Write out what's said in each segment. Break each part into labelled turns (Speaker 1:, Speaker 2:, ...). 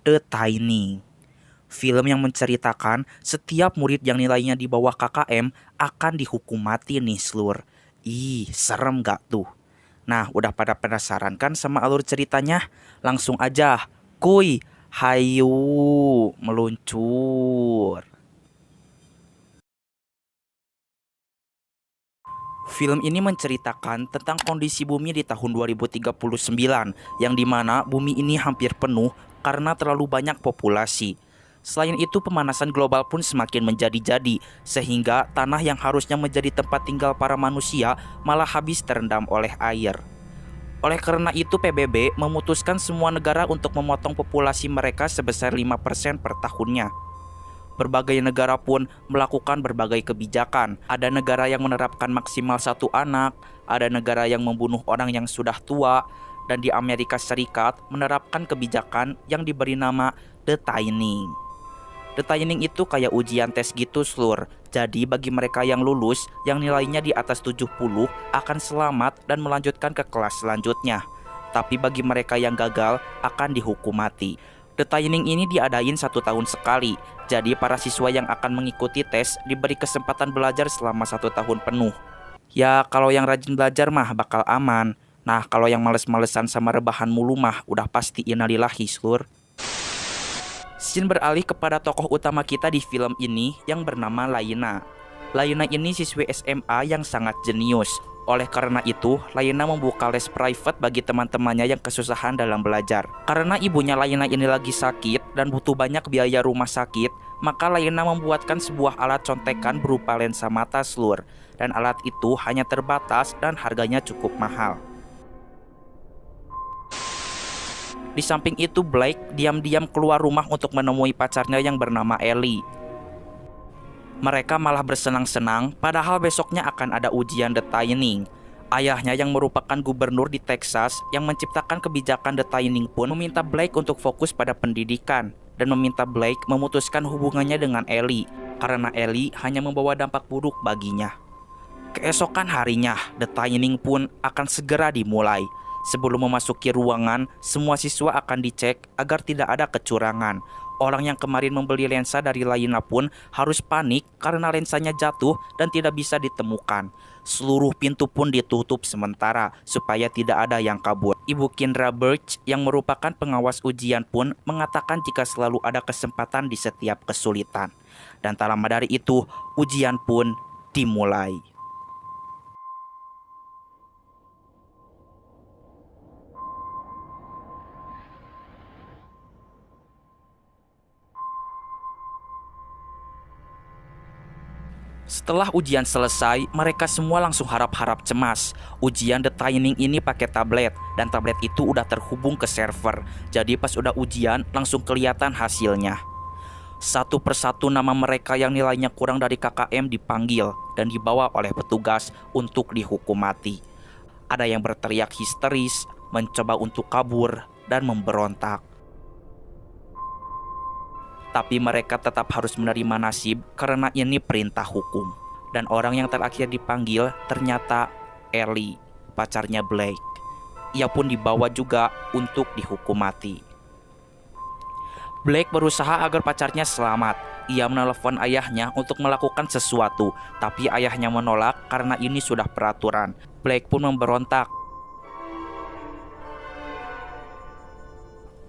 Speaker 1: The Tiny. Film yang menceritakan setiap murid yang nilainya di bawah KKM akan dihukum mati nih, Slur. Ih, serem gak tuh? Nah, udah pada penasaran kan sama alur ceritanya? Langsung aja, kuy, hayu, meluncur. Film ini menceritakan tentang kondisi bumi di tahun 2039, yang dimana bumi ini hampir penuh karena terlalu banyak populasi. Selain itu, pemanasan global pun semakin menjadi-jadi, sehingga tanah yang harusnya menjadi tempat tinggal para manusia malah habis terendam oleh air. Oleh karena itu, PBB memutuskan semua negara untuk memotong populasi mereka sebesar 5% per tahunnya. Berbagai negara pun melakukan berbagai kebijakan. Ada negara yang menerapkan maksimal satu anak, ada negara yang membunuh orang yang sudah tua, dan di Amerika Serikat menerapkan kebijakan yang diberi nama The Tining. The Tining itu kayak ujian tes gitu, Slur. Jadi bagi mereka yang lulus, yang nilainya di atas 70 akan selamat dan melanjutkan ke kelas selanjutnya. Tapi bagi mereka yang gagal akan dihukum mati. The Tining ini diadain 1 tahun sekali. Jadi para siswa yang akan mengikuti tes diberi kesempatan belajar selama 1 tahun penuh. Ya kalau yang rajin belajar mah bakal aman. Nah kalau yang males-malesan sama rebahan mulu mah udah pasti innalillahi, Slur. Scene beralih kepada tokoh utama kita di film ini yang bernama Laina. Laina ini siswi SMA yang sangat jenius. Oleh karena itu, Laina membuka les private bagi teman-temannya yang kesusahan dalam belajar. Karena ibunya Laina ini lagi sakit dan butuh banyak biaya rumah sakit, maka Laina membuatkan sebuah alat contekan berupa lensa mata, Slur. Dan alat itu hanya terbatas dan harganya cukup mahal. Di samping itu, Blake diam-diam keluar rumah untuk menemui pacarnya yang bernama Ellie. Mereka malah bersenang-senang, padahal besoknya akan ada ujian The Tining. Ayahnya yang merupakan gubernur di Texas yang menciptakan kebijakan The Tining pun meminta Blake untuk fokus pada pendidikan dan meminta Blake memutuskan hubungannya dengan Ellie karena Ellie hanya membawa dampak buruk baginya. Keesokan harinya, The Tining pun akan segera dimulai. Sebelum memasuki ruangan, semua siswa akan dicek agar tidak ada kecurangan. Orang yang kemarin membeli lensa dari Laina pun harus panik karena lensanya jatuh dan tidak bisa ditemukan. Seluruh pintu pun ditutup sementara supaya tidak ada yang kabur. Ibu Kendra Birch yang merupakan pengawas ujian pun mengatakan jika selalu ada kesempatan di setiap kesulitan. Dan tak lama dari itu, ujian pun dimulai. Setelah ujian selesai, mereka semua langsung harap-harap cemas. Ujian The Tining ini pakai tablet, dan tablet itu udah terhubung ke server. Jadi pas udah ujian, langsung kelihatan hasilnya. Satu persatu nama mereka yang nilainya kurang dari KKM dipanggil dan dibawa oleh petugas untuk dihukum mati. Ada yang berteriak histeris, mencoba untuk kabur, dan memberontak. Tapi mereka tetap harus menerima nasib karena ini perintah hukum. Dan orang yang terakhir dipanggil ternyata Ellie, pacarnya Blake. Ia pun dibawa juga untuk dihukum mati. Blake berusaha agar pacarnya selamat. Ia menelepon ayahnya untuk melakukan sesuatu, tapi ayahnya menolak karena ini sudah peraturan. Blake pun memberontak.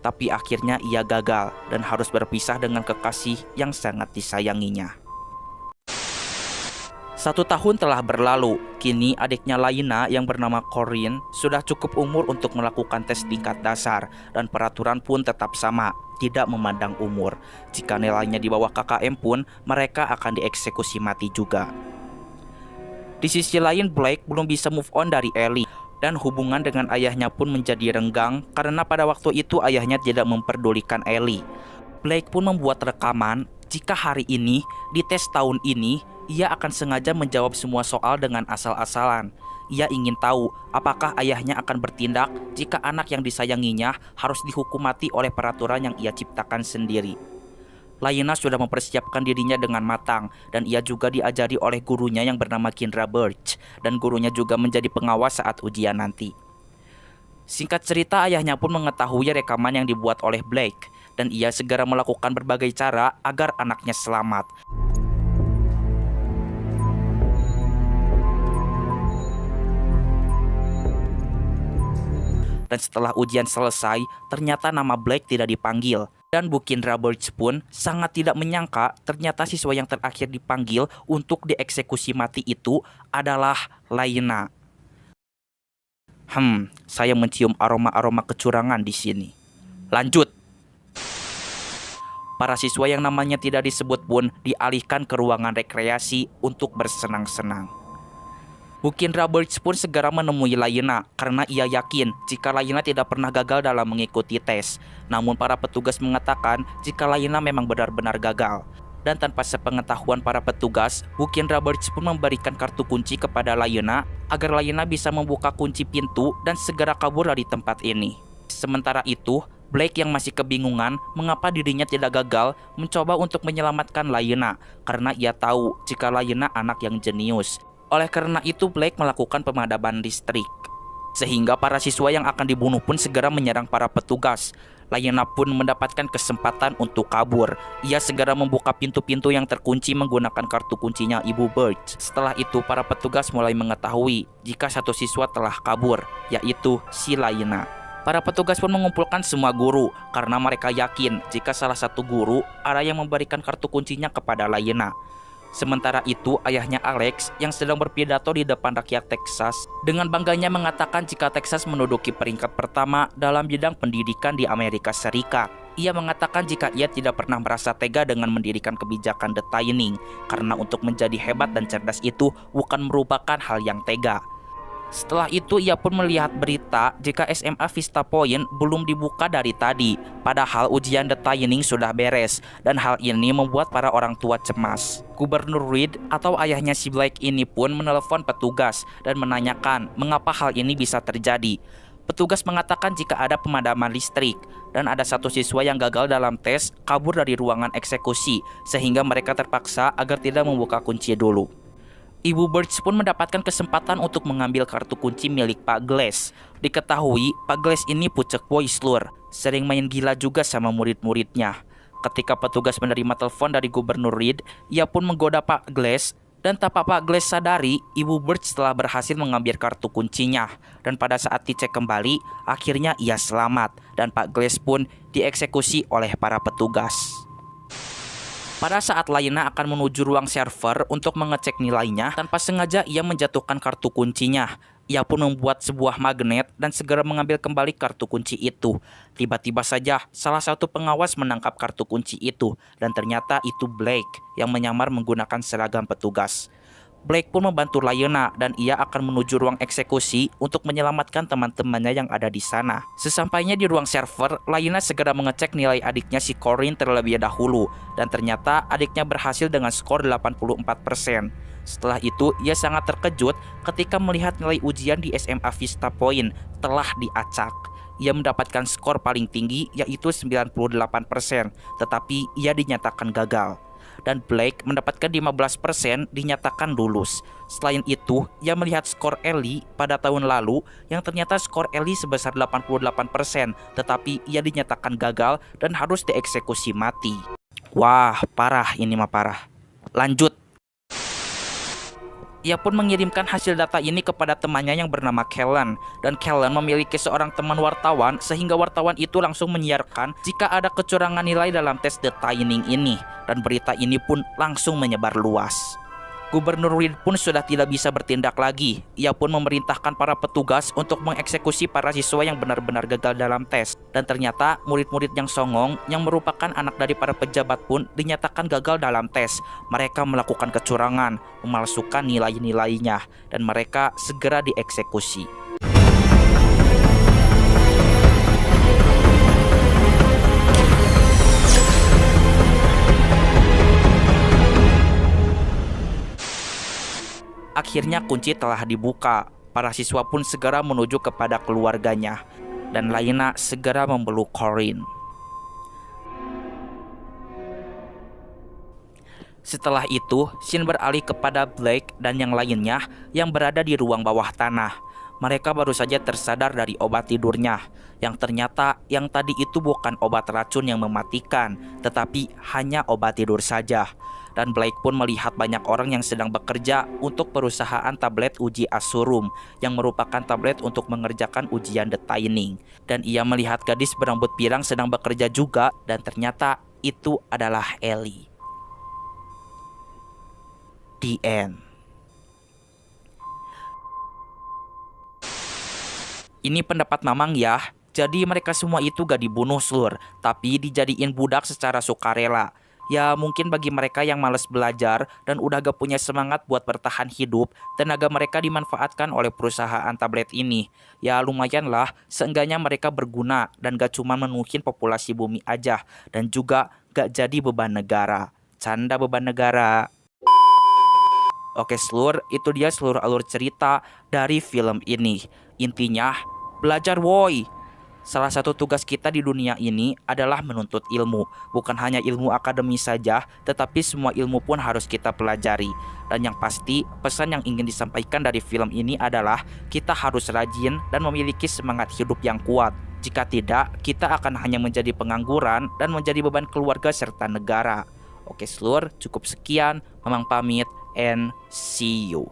Speaker 1: Tapi akhirnya ia gagal dan harus berpisah dengan kekasih yang sangat disayanginya. 1 tahun telah berlalu. Kini adiknya Laina yang bernama Corinne sudah cukup umur untuk melakukan tes tingkat dasar. Dan peraturan pun tetap sama, tidak memandang umur. Jika nilainya di bawah KKM pun, mereka akan dieksekusi mati juga. Di sisi lain, Blake belum bisa move on dari Ellie. Dan hubungan dengan ayahnya pun menjadi renggang karena pada waktu itu ayahnya tidak memperdulikan Ellie. Blake pun membuat rekaman jika hari ini, di tes tahun ini, ia akan sengaja menjawab semua soal dengan asal-asalan. Ia ingin tahu apakah ayahnya akan bertindak jika anak yang disayanginya harus dihukum mati oleh peraturan yang ia ciptakan sendiri. Laina sudah mempersiapkan dirinya dengan matang dan ia juga diajari oleh gurunya yang bernama Kendra Birch dan gurunya juga menjadi pengawas saat ujian nanti. Singkat cerita, ayahnya pun mengetahui rekaman yang dibuat oleh Blake dan ia segera melakukan berbagai cara agar anaknya selamat. Dan setelah ujian selesai, ternyata nama Blake tidak dipanggil. Dan Bu Kindra Birch pun sangat tidak menyangka ternyata siswa yang terakhir dipanggil untuk dieksekusi mati itu adalah Laina. Saya mencium aroma-aroma kecurangan di sini. Lanjut. Para siswa yang namanya tidak disebut pun dialihkan ke ruangan rekreasi untuk bersenang-senang. Bu Kindra Birch pun segera menemui Laina karena ia yakin jika Laina tidak pernah gagal dalam mengikuti tes. Namun para petugas mengatakan jika Laina memang benar-benar gagal. Dan tanpa sepengetahuan para petugas, Bu Kindra Birch pun memberikan kartu kunci kepada Laina agar Laina bisa membuka kunci pintu dan segera kabur dari tempat ini. Sementara itu, Blake yang masih kebingungan mengapa dirinya tidak gagal mencoba untuk menyelamatkan Laina karena ia tahu jika Laina anak yang jenius. Oleh karena itu Blake melakukan pemadaman listrik. Sehingga para siswa yang akan dibunuh pun segera menyerang para petugas. Laina pun mendapatkan kesempatan untuk kabur. Ia segera membuka pintu-pintu yang terkunci menggunakan kartu kuncinya Ibu Birch. Setelah itu para petugas mulai mengetahui jika satu siswa telah kabur, yaitu si Laina. Para petugas pun mengumpulkan semua guru karena mereka yakin jika salah satu guru ada yang memberikan kartu kuncinya kepada Laina. Sementara itu, ayahnya Alex yang sedang berpidato di depan rakyat Texas dengan bangganya mengatakan jika Texas menduduki peringkat pertama dalam bidang pendidikan di Amerika Serikat. Ia mengatakan jika ia tidak pernah merasa tega dengan mendirikan kebijakan The Timing karena untuk menjadi hebat dan cerdas itu bukan merupakan hal yang tega. Setelah itu ia pun melihat berita jika SMA Vista Point belum dibuka dari tadi, padahal ujian The Timing sudah beres, dan hal ini membuat para orang tua cemas. Gubernur Reed atau ayahnya si Blake ini pun menelepon petugas dan menanyakan mengapa hal ini bisa terjadi. Petugas mengatakan jika ada pemadaman listrik dan ada satu siswa yang gagal dalam tes kabur dari ruangan eksekusi sehingga mereka terpaksa agar tidak membuka kunci dulu. Ibu Birch pun mendapatkan kesempatan untuk mengambil kartu kunci milik Pak Glass. Diketahui Pak Glass ini pucuk boy slur, sering main gila juga sama murid-muridnya. Ketika petugas menerima telepon dari Gubernur Reed, ia pun menggoda Pak Glass. Dan tanpa Pak Glass sadari, Ibu Birch telah berhasil mengambil kartu kuncinya. Dan pada saat dicek kembali, akhirnya ia selamat. Dan Pak Glass pun dieksekusi oleh para petugas. Pada saat Laina akan menuju ruang server untuk mengecek nilainya, tanpa sengaja ia menjatuhkan kartu kuncinya. Ia pun membuat sebuah magnet dan segera mengambil kembali kartu kunci itu. Tiba-tiba saja salah satu pengawas menangkap kartu kunci itu, dan ternyata itu Blake yang menyamar menggunakan seragam petugas. Blake pun membantu Laina dan ia akan menuju ruang eksekusi untuk menyelamatkan teman-temannya yang ada di sana. Sesampainya di ruang server, Laina segera mengecek nilai adiknya si Corinne terlebih dahulu dan ternyata adiknya berhasil dengan skor 84%. Setelah itu, ia sangat terkejut ketika melihat nilai ujian di SMA Vista Point telah diacak. Ia mendapatkan skor paling tinggi yaitu 98%, tetapi ia dinyatakan gagal. Dan Blake mendapatkan 15% dinyatakan lulus. Selain itu, ia melihat skor Ellie pada tahun lalu yang ternyata skor Ellie sebesar 88%, tetapi ia dinyatakan gagal dan harus dieksekusi mati. Wah, parah ini mah parah. Lanjut. Ia pun mengirimkan hasil data ini kepada temannya yang bernama Kellen. Dan Kellen memiliki seorang teman wartawan sehingga wartawan itu langsung menyiarkan jika ada kecurangan nilai dalam tes The Timing ini. Dan berita ini pun langsung menyebar luas. Gubernur Reed pun sudah tidak bisa bertindak lagi. Ia pun memerintahkan para petugas untuk mengeksekusi para siswa yang benar-benar gagal dalam tes. Dan ternyata murid-murid yang songong yang merupakan anak dari para pejabat pun dinyatakan gagal dalam tes. Mereka melakukan kecurangan, memalsukan nilai-nilainya, dan mereka segera dieksekusi. Akhirnya kunci telah dibuka. Para siswa pun segera menuju kepada keluarganya. Dan Laina segera memeluk Corinne. Setelah itu, scene beralih kepada Blake dan yang lainnya yang berada di ruang bawah tanah. Mereka baru saja tersadar dari obat tidurnya, yang ternyata yang tadi itu bukan obat racun yang mematikan, tetapi hanya obat tidur saja. Dan Blake pun melihat banyak orang yang sedang bekerja untuk perusahaan tablet uji Asurum, yang merupakan tablet untuk mengerjakan ujian The Shining. Dan ia melihat gadis berambut pirang sedang bekerja juga, dan ternyata itu adalah Ellie. The end. Ini pendapat Mamang ya. Jadi mereka semua itu gak dibunuh Slur, tapi dijadiin budak secara sukarela. Ya mungkin bagi mereka yang malas belajar dan udah gak punya semangat buat bertahan hidup, tenaga mereka dimanfaatkan oleh perusahaan tablet ini. Ya lumayan lah, seenggaknya mereka berguna dan gak cuma menuhin populasi bumi aja, dan juga gak jadi beban negara. Canda beban negara. Oke Slur, itu dia seluruh alur cerita dari film ini. Intinya, belajar woi. Salah satu tugas kita di dunia ini adalah menuntut ilmu. Bukan hanya ilmu akademis saja, tetapi semua ilmu pun harus kita pelajari. Dan yang pasti, pesan yang ingin disampaikan dari film ini adalah kita harus rajin dan memiliki semangat hidup yang kuat. Jika tidak, kita akan hanya menjadi pengangguran dan menjadi beban keluarga serta negara. Oke Slur, cukup sekian. Mamang pamit and see you.